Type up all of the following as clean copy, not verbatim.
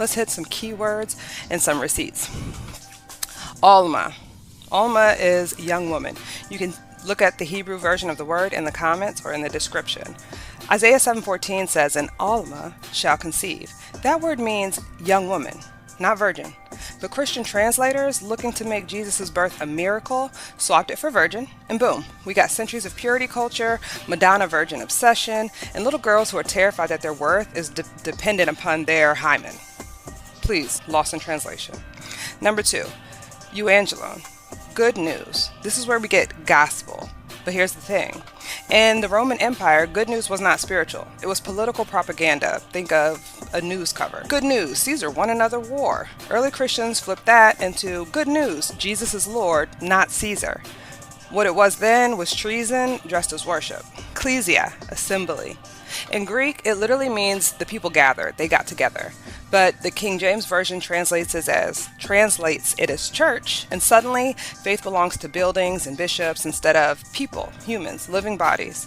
Let's hit some keywords and some receipts. Alma. Alma is young woman. You can look at the Hebrew version of the word in the comments or in the description. Isaiah 7:14 says, "An Alma shall conceive." That word means young woman, not virgin. But Christian translators, looking to make Jesus' birth a miracle, swapped it for virgin, and boom, we got centuries of purity culture, Madonna virgin obsession, and little girls who are terrified that their worth is dependent upon their hymen. Please, lost in translation. Number 2, euangelon, good news. This is where we get gospel. But here's the thing. In the Roman Empire, good news was not spiritual. It was political propaganda. Think of a news cover. Good news, Caesar won another war. Early Christians flipped that into good news, Jesus is Lord, not Caesar. What it was then was treason dressed as worship. Ecclesia, assembly. In Greek, it literally means the people gathered, they got together. But the King James Version translates it as church, and suddenly faith belongs to buildings and bishops instead of people, humans, living bodies.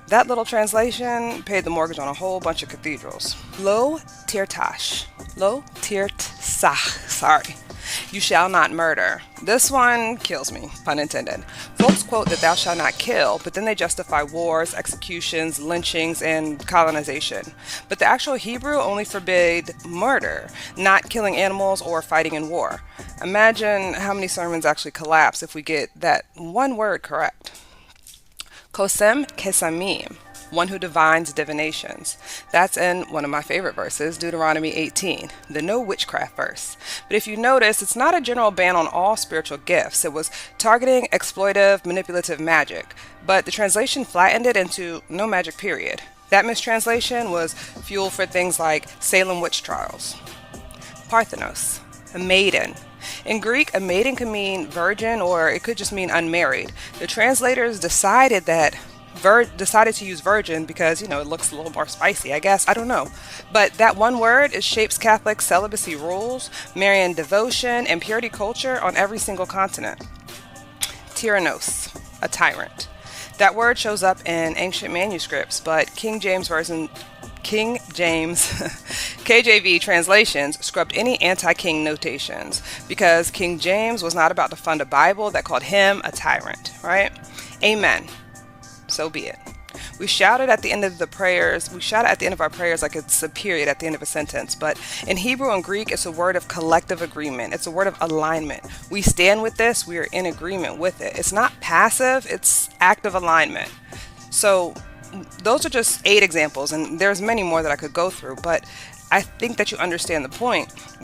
That little translation paid the mortgage on a whole bunch of cathedrals. Lo tirtash. Lo tirtsach. Sorry. You shall not murder. This one kills me, pun intended. Folks quote that thou shalt not kill, but then they justify wars, executions, lynchings, and colonization. But the actual Hebrew only forbade murder, not killing animals or fighting in war. Imagine how many sermons actually collapse if we get that one word correct. Kosem kesamim, one who divines divinations. That's in one of my favorite verses, Deuteronomy 18, the no witchcraft verse. But if you notice, it's not a general ban on all spiritual gifts. It was targeting exploitive, manipulative magic. But the translation flattened it into no magic period. That mistranslation was fuel for things like Salem witch trials. Parthenos, a maiden. In Greek, a maiden can mean virgin or it could just mean unmarried. The translators decided to use virgin because, it looks a little more spicy, I guess. I don't know. But that one word, it shapes Catholic celibacy rules, Marian devotion, and purity culture on every single continent. Tyrannos, a tyrant. That word shows up in ancient manuscripts, but KJV translations scrubbed any anti-king notations because King James was not about to fund a Bible that called him a tyrant, right? Amen. So be it. We shout it at the end of the prayers. We shout it at the end of our prayers like it's a period at the end of a sentence. But in Hebrew and Greek, it's a word of collective agreement. It's a word of alignment. We stand with this. We are in agreement with it. It's not passive. It's active alignment. So those are just 8 examples, and there's many more that I could go through. But I think that you understand the point.